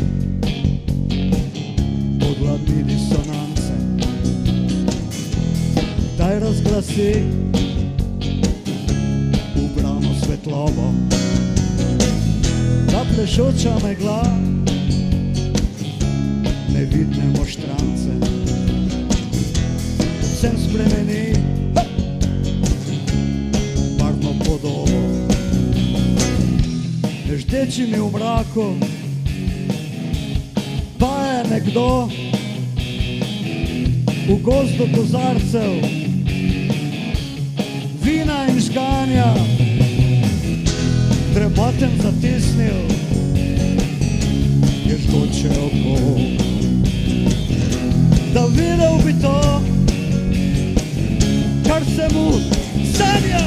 podladni disonance, daj razglasi ubrano svetlobo, ta plešoča megla, nevidne moštrance, vsem spremeni barvno podobo, neždečimi v mraku pa je nekdo v gozdu kozarcev vina in žganja trebatem zatisnil je žgoče oko, da videl bi to, kar se mu sanja.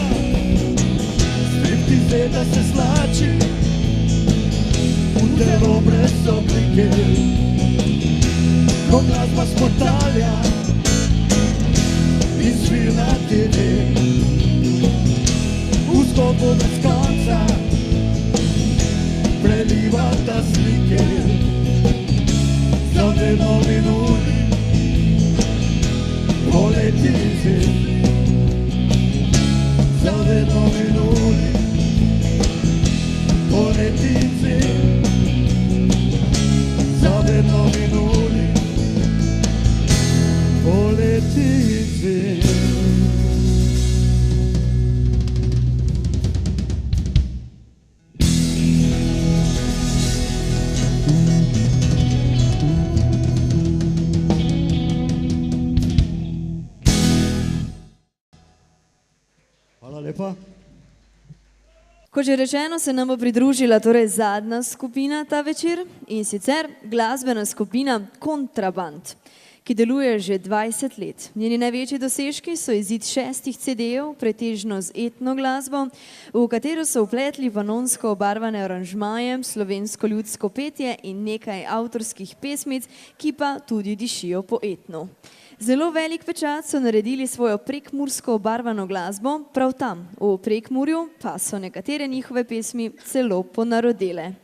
Striptizeta se slači v telo brez oblike, ko glasba spotalja in svilna TV. V zgodbo brez konca prelivata slike, zavedno minuli poleti in zim. Zavedno minuli poleti in zim. Zavedno minuli poleti in zim. Hvala lepa. Kot že rečeno, se nam bo pridružila torej zadnja skupina ta večer, in sicer glasbena skupina Kontraband, ki deluje že 20 let. Njeni največji dosežki so izid 6 CD-jev, pretežno z etno glasbo, v katero so vpletli panonsko obarvane aranžmaje, slovensko ljudsko petje in nekaj avtorskih pesmic, ki pa tudi dišijo po etnu. Zelo velik pečat so naredili svojo prekmursko obarvano glasbo, prav tam, v Prekmurju, pa so nekatere njihove pesmi celo ponarodele.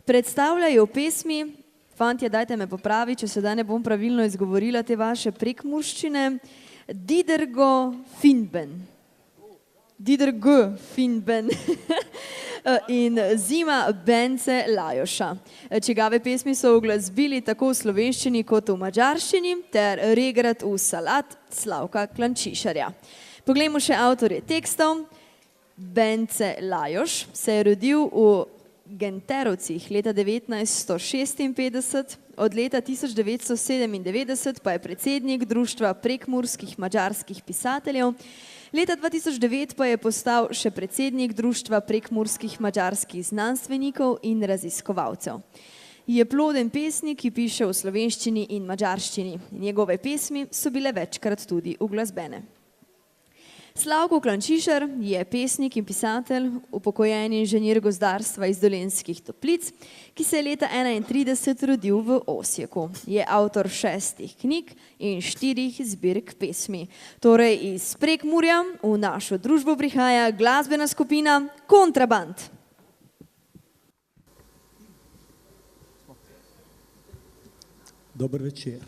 Predstavljajo pesmi, fantje, dajte me popravi, če sedaj ne bom pravilno izgovorila te vaše prekmurščine, Didergo Finben. Didergo Finben in Zima Bence Lajoša, čigave pesmi so uglasbili tako v slovenščini kot v madžarščini ter regrat v Salat Slavka Klančišarja. Poglejmo še avtorje tekstov. Bence Lajoš se je rodil v Genterovcih leta 1956, od leta 1997 pa je predsednik Društva prekmurskih madžarskih pisateljev, leta 2009 pa je postal še predsednik Društva prekmurskih madžarskih znanstvenikov in raziskovalcev. Je ploden pesnik, ki piše v slovenščini in madžarščini. Njegove pesmi so bile večkrat tudi uglasbene. Slavko Klančišar je pesnik in pisatelj, upokojeni inženir gozdarstva iz Dolenjskih Toplic, ki se je leta 1931 rodil v Osijeku. Je avtor 6 knjig in 4 zbirk pesmi. Torej iz Prekmurja v našo družbo prihaja glasbena skupina Kontraband. Dober večer.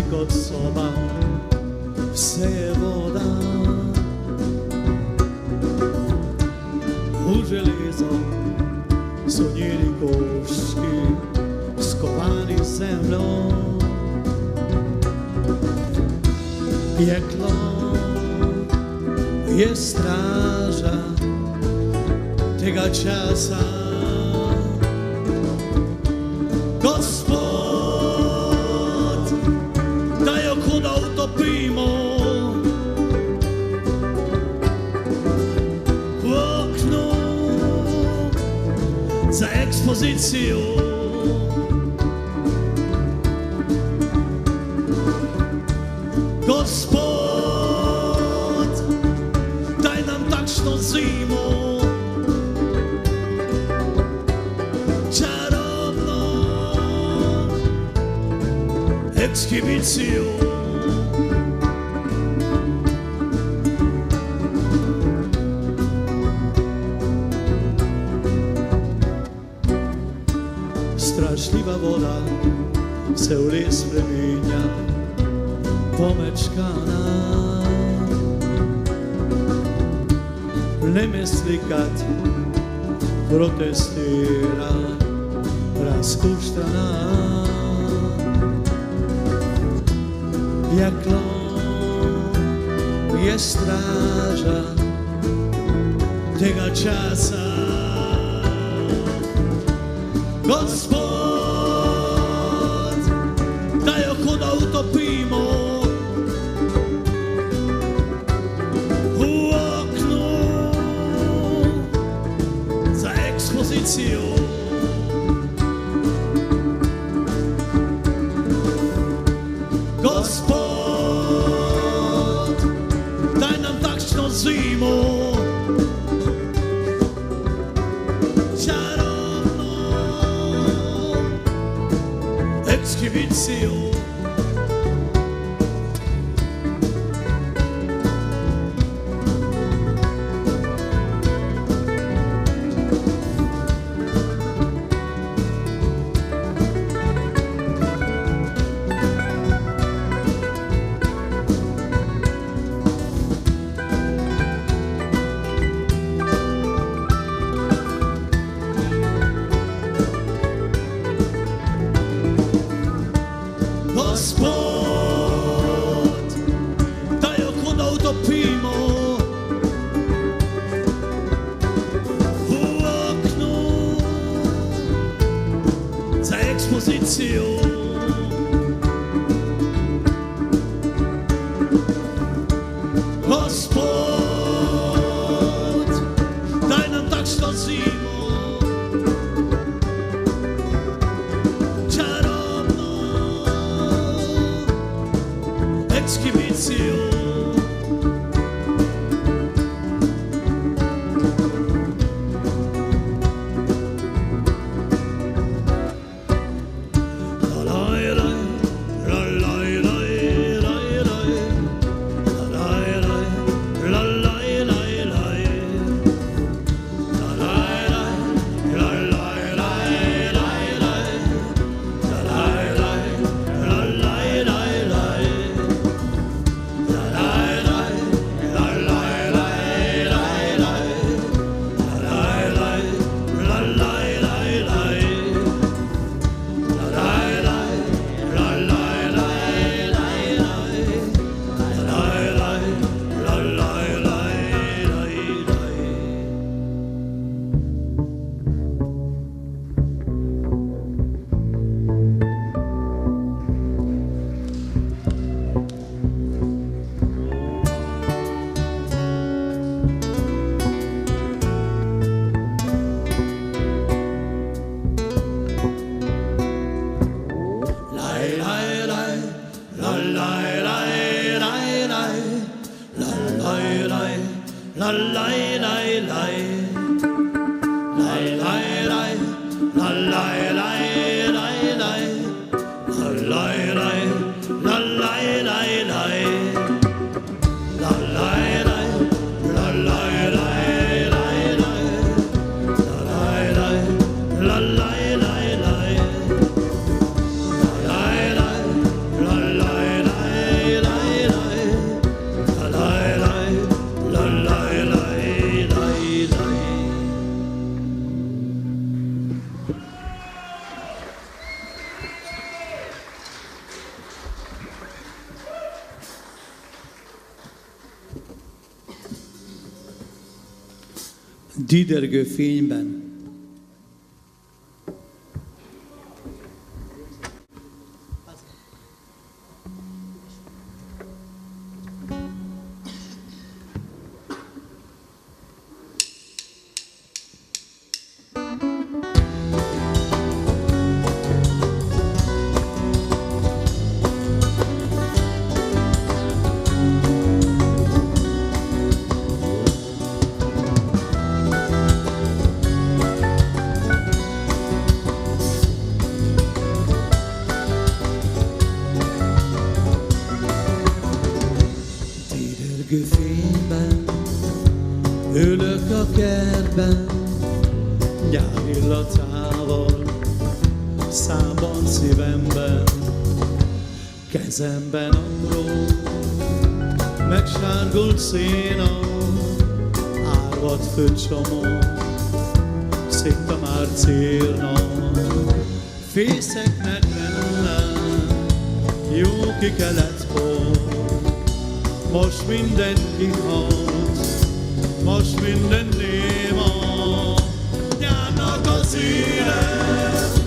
Kot soba, vse je voda, v železo so njeni koščki skovani z zemljo. Jeklo je straža tega časa. Gospod, utopimo v oknu za ekspozicijo. Gospod, daj nam takšno zimo, čarobno ekshibicijo. Strašljiva voda se v les spreminja, pomečkana. Ne me slikat, protestira, razkuštana. Jeklo je straža tega časa. Gospod, daj jo ko da utopimo v oknu za ekspozicijo. Gospod, daj nam takšno zimo, ekshibicijo. Gospod, daj jo ko da utopimo v oknu za ekspozicijo. Gospod, daj nam takšno zimo, ekshibicijo. la lai lai lai, lai lai lai, la lai lai lai lai, la lai lai, la lai lai lai, la lai lai, la lai lai lai lai, la lai lai, la lai lai lai, la lai lai, la lai lai lai lai, la lai lai, la lai lai lai lai. Didergő fényben. Didergő fényben ülök a kertben, nyár illatával, számban, szívemben, kezemben apró, megsárgult széna, árvad főcsomó, szinte már célna, fészeknek bennem, jó kikeletból. Most minden kihalt, most minden néma, nyárnak az élet,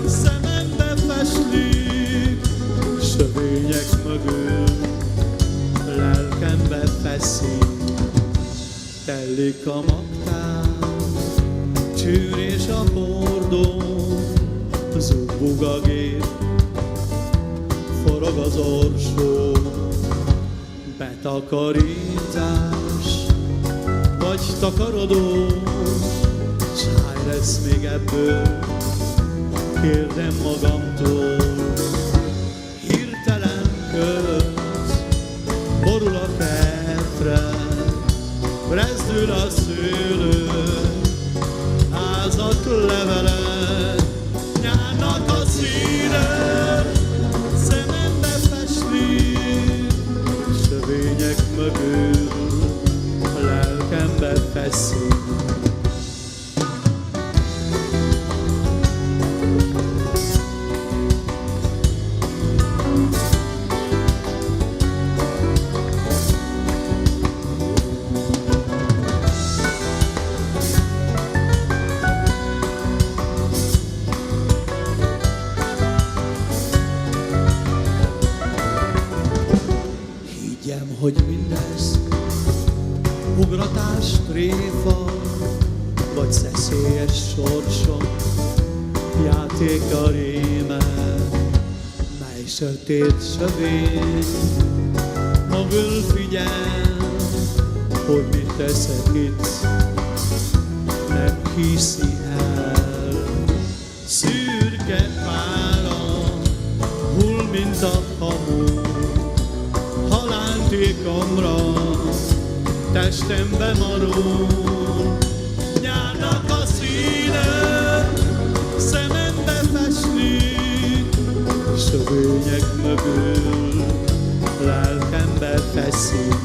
szemembe festlik, sövények mögül, lelkembe feszik, telik a magtár, csűrés a hordó, zubbog a gép, forog az orsó. Betakarítás, vagy takarodó, sáj lesz még ebből, kérdem magamtól. Hirtelen költ, borul a kertre, rezdül a szőlő, házak levele, nyárnak a színe, szemembe festlik, sövények mögül, a lelkembe feszik. Hogy mindez ugratás, tréfa, vagy szeszélyes sorsom, játék a réme, mely sötét sövény, magul figyel, hogy mit teszek itt, nem hiszi el. Szürke pára hull, mint a hamu, halántékomra, testembe marul, nyárnak a színe, szemembe festlik, sövények mögül, lelkembe feszik.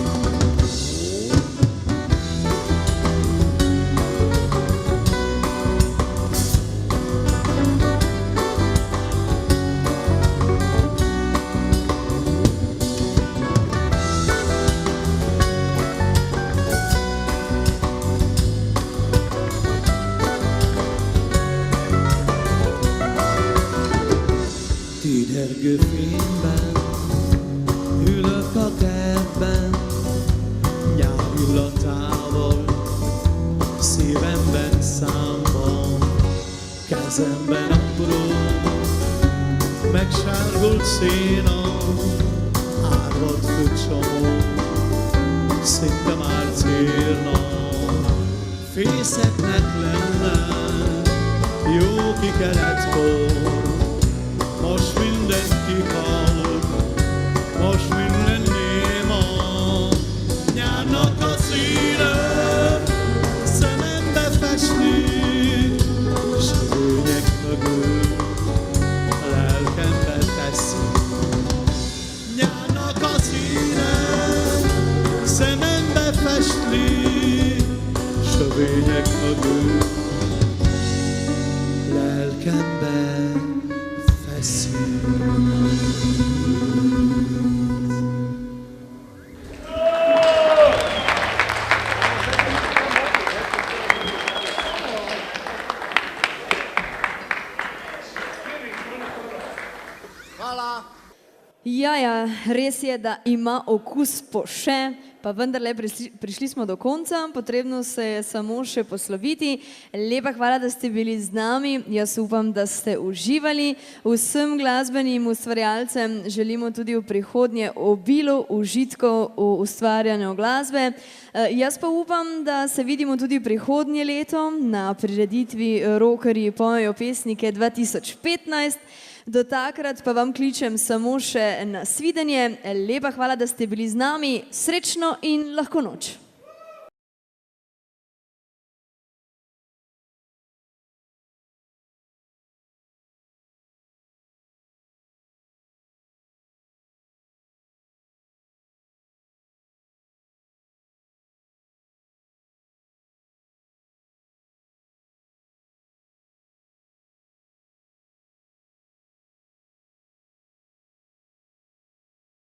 Didergő fényben ülök a kertben, nyár illatával, szívemben számban, kezemben apró, megsárgult széna, árvad főcsomó, szinte már célnak, fészeknek lenne jó kikeletkor. Most mindenki hall, most minden néma, nyárnak a színe szemembe festi, s a bőnyek mögül lelkembe teszi. Nyárnak a színe szemembe festi, s a bőnyek mögül lelkembe feszít. Ja, res je, da ima okus po še, pa vendarle prišli smo do konca, potrebno se je samo še posloviti. Lepa hvala, da ste bili z nami, jaz upam, da ste uživali. Vsem glasbenim ustvarjalcem želimo tudi v prihodnje obilo užitkov v ustvarjanju glasbe. Jaz pa upam, da se vidimo tudi prihodnje leto na prireditvi Rockerji pojejo pesnike 2015. Do takrat pa vam kličem samo še na svidenje. Lepa hvala, da ste bili z nami. Srečno in lahko noč.